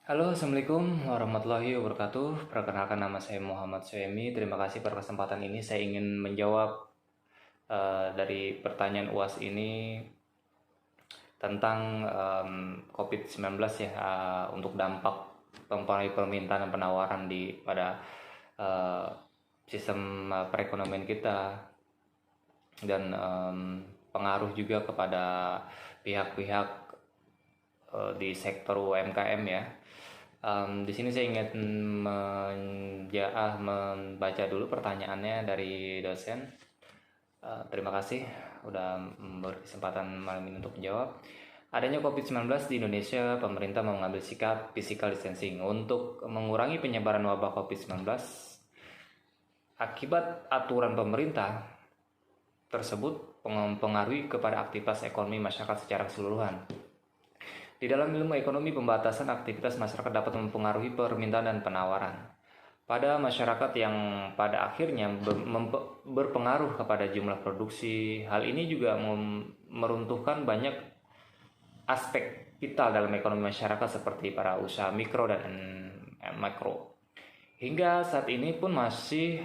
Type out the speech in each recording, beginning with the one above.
Halo, Assalamualaikum warahmatullahi wabarakatuh. Perkenalkan nama saya Muhammad Suemi. Terima kasih per kesempatan ini. Saya ingin menjawab dari pertanyaan UAS ini tentang COVID-19 ya, untuk dampak mempengaruhi permintaan dan penawaran pada eh, sistem perekonomian kita dan pengaruh juga kepada pihak-pihak di sektor UMKM ya. Di sini saya ingin membaca dulu pertanyaannya dari dosen. Terima kasih udah memberi kesempatan malam ini untuk menjawab. Adanya COVID-19 di Indonesia, pemerintah mengambil sikap physical distancing untuk mengurangi penyebaran wabah COVID-19. Akibat aturan pemerintah tersebut mempengaruhi kepada aktivitas ekonomi masyarakat secara keseluruhan. Di dalam ilmu ekonomi, pembatasan aktivitas masyarakat dapat mempengaruhi permintaan dan penawaran pada masyarakat yang pada akhirnya berpengaruh kepada jumlah produksi. Hal ini juga meruntuhkan banyak aspek vital dalam ekonomi masyarakat seperti para usaha mikro dan makro. Hingga saat ini pun masih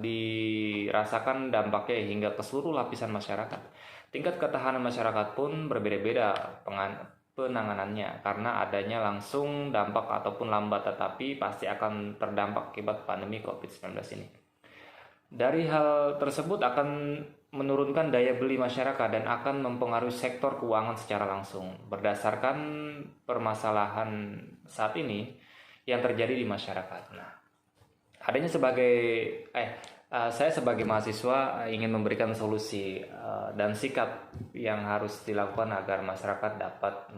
dirasakan dampaknya hingga ke seluruh lapisan masyarakat. Tingkat ketahanan masyarakat pun berbeda-beda penanganannya karena adanya langsung dampak ataupun lambat, tetapi pasti akan terdampak akibat pandemi COVID-19 ini. Dari hal tersebut akan menurunkan daya beli masyarakat dan akan mempengaruhi sektor keuangan secara langsung berdasarkan permasalahan saat ini yang terjadi di masyarakat. Nah, adanya saya sebagai mahasiswa ingin memberikan solusi dan sikap yang harus dilakukan agar masyarakat dapat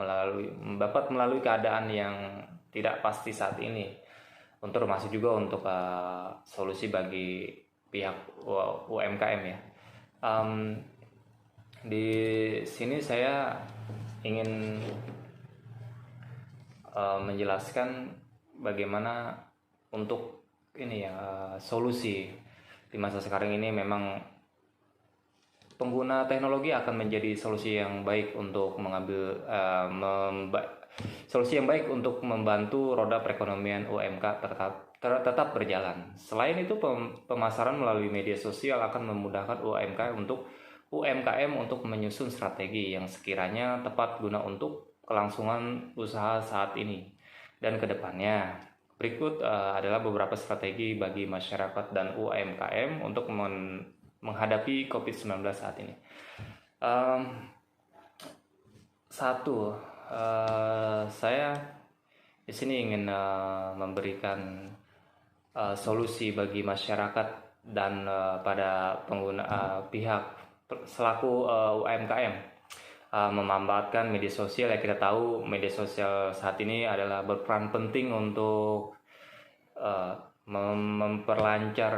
melalui keadaan yang tidak pasti saat ini, untuk termasuk juga untuk solusi bagi pihak UMKM ya. Di sini saya ingin menjelaskan bagaimana untuk ini ya, solusi di masa sekarang ini. Memang pengguna teknologi akan menjadi solusi yang baik untuk solusi yang baik untuk membantu roda perekonomian UMK tetap berjalan. Selain itu, pemasaran melalui media sosial akan memudahkan UMKM untuk menyusun strategi yang sekiranya tepat guna untuk kelangsungan usaha saat ini dan kedepannya. Berikut adalah beberapa strategi bagi masyarakat dan UMKM untuk menghadapi COVID-19 saat ini. Satu, saya di sini ingin memberikan solusi bagi masyarakat dan pada pengguna pihak selaku UMKM. Memanfaatkan media sosial. Ya, kita tahu media sosial saat ini adalah berperan penting untuk memperlancar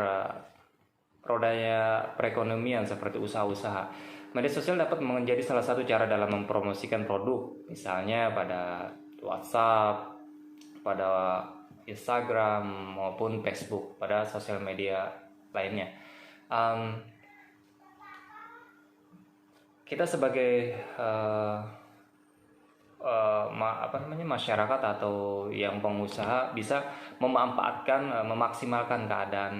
rodanya perekonomian seperti usaha-usaha. Media sosial dapat menjadi salah satu cara dalam mempromosikan produk, misalnya pada WhatsApp, pada Instagram maupun Facebook, pada sosial media lainnya. Kita sebagai masyarakat atau yang pengusaha bisa memaksimalkan keadaan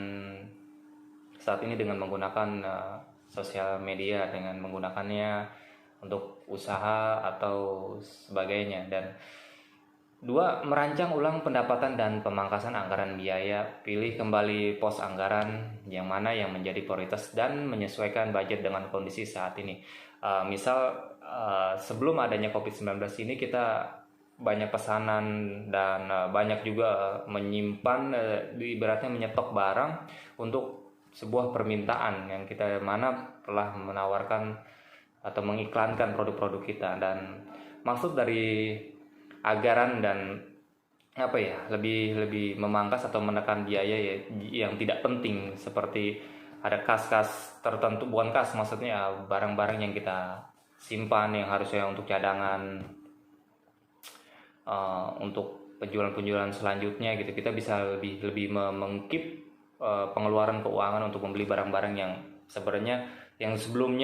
saat ini dengan menggunakan sosial media, dengan menggunakannya untuk usaha atau sebagainya. Dan dua, merancang ulang pendapatan dan pemangkasan anggaran biaya. Pilih kembali pos anggaran yang mana yang menjadi prioritas dan menyesuaikan budget dengan kondisi saat ini. Misal sebelum adanya COVID-19 ini kita banyak pesanan dan banyak juga menyimpan, ibaratnya menyetok barang untuk sebuah permintaan yang kita mana telah menawarkan atau mengiklankan produk-produk kita. Dan maksud dari anggaran dan lebih memangkas atau menekan biaya yang tidak penting, seperti ada kas-kas tertentu, bukan kas maksudnya, barang-barang yang kita simpan yang harusnya untuk cadangan untuk penjualan selanjutnya gitu. Kita bisa lebih mengkeep pengeluaran keuangan untuk membeli barang-barang yang sebenarnya yang sebelum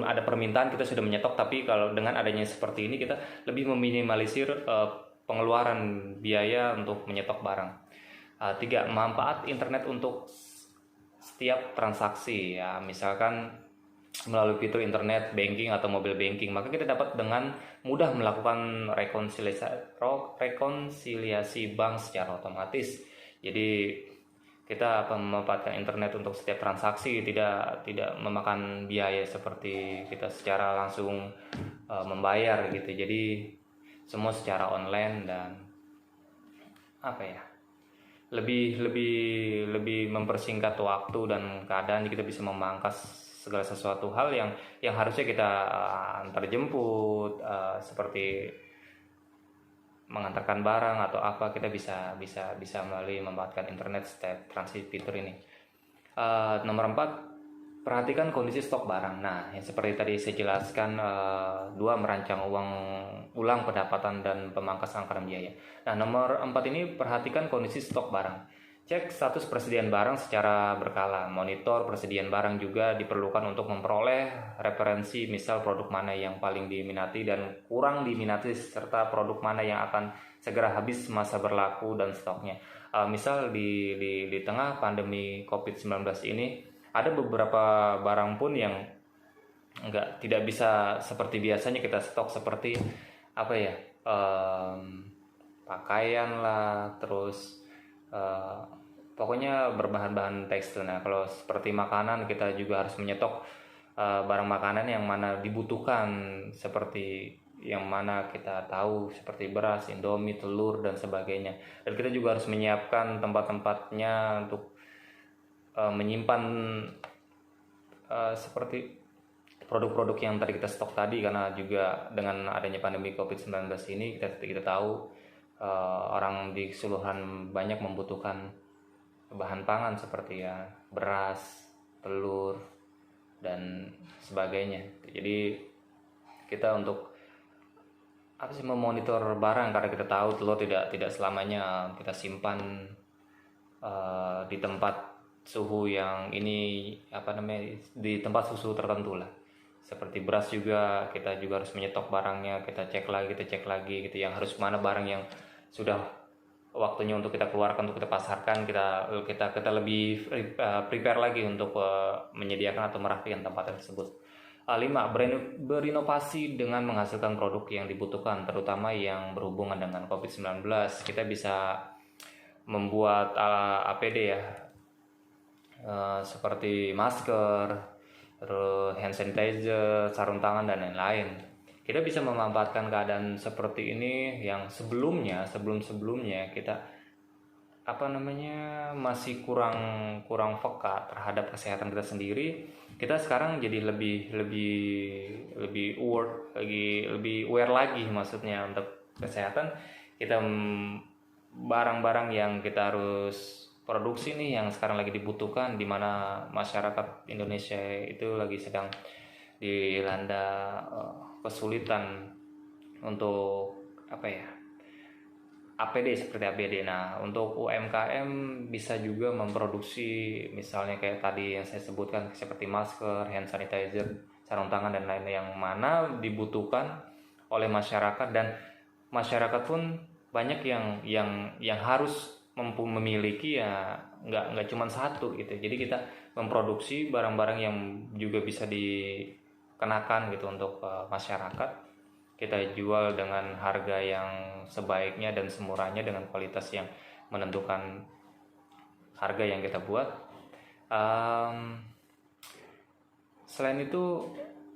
ada permintaan kita sudah menyetok, tapi kalau dengan adanya seperti ini kita lebih meminimalisir pengeluaran biaya untuk menyetok barang. 3. Manfaat internet untuk setiap transaksi, ya misalkan melalui fitur internet banking atau mobile banking, maka kita dapat dengan mudah melakukan rekonsiliasi bank secara otomatis. Jadi kita memanfaatkan internet untuk setiap transaksi, tidak memakan biaya seperti kita secara langsung membayar gitu. Jadi semua secara online dan lebih mempersingkat waktu dan keadaan. Kita bisa memangkas segala sesuatu hal yang harusnya kita antar jemput, seperti mengantarkan barang atau apa, kita bisa melalui memanfaatkan internet setiap transit fitur ini. Nomor 4, perhatikan kondisi stok barang. Nah, yang seperti tadi saya jelaskan, 2, merancang ulang pendapatan dan pemangkas anggaran biaya. Nah, nomor 4 ini, perhatikan kondisi stok barang. Cek status persediaan barang secara berkala. Monitor persediaan barang juga diperlukan untuk memperoleh referensi, misal produk mana yang paling diminati dan kurang diminati, serta produk mana yang akan segera habis masa berlaku dan stoknya. Misal di tengah pandemi COVID-19 ini, ada beberapa barang pun yang tidak bisa seperti biasanya kita stok, seperti pakaian lah, terus pokoknya berbahan-bahan tekstil. Nah, kalau seperti makanan, kita juga harus menyetok barang makanan yang mana dibutuhkan, seperti yang mana kita tahu, seperti beras, indomie, telur, dan sebagainya. Dan kita juga harus menyiapkan tempat-tempatnya untuk menyimpan seperti produk-produk yang tadi kita stok tadi, karena juga dengan adanya pandemi COVID-19 ini kita tahu orang di keseluruhan banyak membutuhkan bahan pangan seperti beras, telur, dan sebagainya. Jadi kita untuk memonitor barang, karena kita tahu telur tidak selamanya kita simpan di tempat suhu yang di tempat suhu tertentu lah. Seperti beras juga, kita juga harus menyetok barangnya, kita cek lagi gitu, yang harus mana barang yang sudah waktunya untuk kita keluarkan, untuk kita pasarkan, kita lebih prepare lagi untuk menyediakan atau merapikan tempat tersebut. 5. Berinovasi dengan menghasilkan produk yang dibutuhkan, terutama yang berhubungan dengan COVID-19. Kita bisa membuat APD seperti masker, terus hand sanitizer, sarung tangan, dan lain-lain. Kita bisa memanfaatkan keadaan seperti ini yang sebelumnya kita masih kurang peka terhadap kesehatan kita sendiri. Kita sekarang jadi lebih aware lagi, maksudnya untuk kesehatan kita. Barang-barang yang kita harus produksi nih yang sekarang lagi dibutuhkan, di mana masyarakat Indonesia itu lagi sedang dilanda kesulitan untuk APD seperti APD. Nah, untuk UMKM bisa juga memproduksi, misalnya kayak tadi yang saya sebutkan, seperti masker, hand sanitizer, sarung tangan, dan lain yang mana dibutuhkan oleh masyarakat, dan masyarakat pun banyak yang harus memiliki, nggak cuma satu gitu. Jadi kita memproduksi barang-barang yang juga bisa dikenakan gitu untuk masyarakat. Kita jual dengan harga yang sebaiknya dan semurahnya, dengan kualitas yang menentukan harga yang kita buat. Selain itu,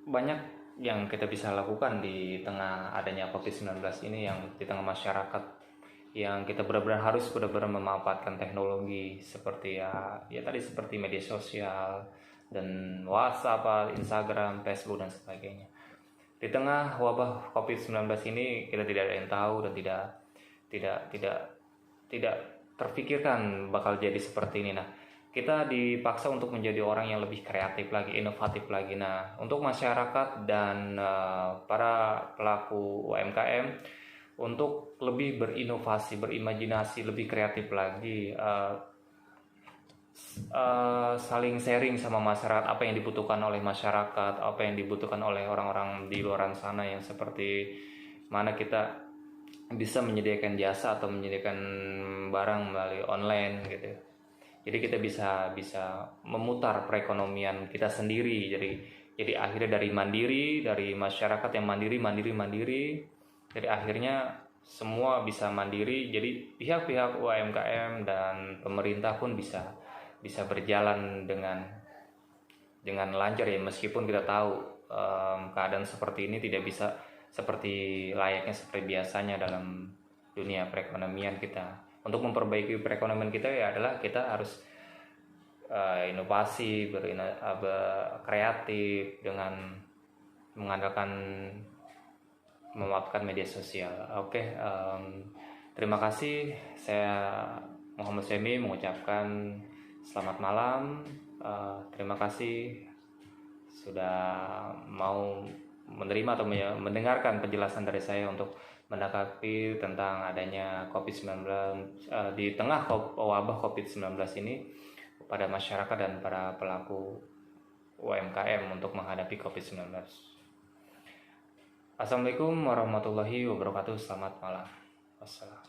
banyak yang kita bisa lakukan di tengah adanya COVID-19 ini, yang di tengah masyarakat yang kita benar-benar harus memanfaatkan teknologi, seperti tadi seperti media sosial dan WhatsApp, Instagram, Facebook, dan sebagainya. Di tengah wabah COVID-19 ini, kita tidak ada yang tahu dan tidak terfikirkan bakal jadi seperti ini. Nah, kita dipaksa untuk menjadi orang yang lebih kreatif lagi, inovatif lagi. Nah, untuk masyarakat dan para pelaku UMKM untuk lebih berinovasi, berimajinasi, lebih kreatif lagi, saling sharing sama masyarakat, apa yang dibutuhkan oleh masyarakat, apa yang dibutuhkan oleh orang-orang di luar sana, yang seperti mana kita bisa menyediakan jasa atau menyediakan barang melalui online gitu. Jadi kita bisa bisa memutar perekonomian kita sendiri. Jadi akhirnya dari mandiri, dari masyarakat yang mandiri, jadi akhirnya semua bisa mandiri. Jadi pihak-pihak UMKM dan pemerintah pun bisa bisa berjalan dengan lancar ya, meskipun kita tahu keadaan seperti ini tidak bisa seperti layaknya seperti biasanya dalam dunia perekonomian kita. Untuk memperbaiki perekonomian kita ya adalah kita harus inovasi, kreatif dengan mengandalkan memanfaatkan media sosial. Oke, terima kasih. Saya Muhammad Semi mengucapkan selamat malam. Terima kasih sudah mau menerima atau mendengarkan penjelasan dari saya untuk menanggapi tentang adanya COVID-19 di tengah wabah COVID-19 ini pada masyarakat dan para pelaku UMKM untuk menghadapi COVID-19. Assalamualaikum warahmatullahi wabarakatuh. Selamat malam. Wassalam.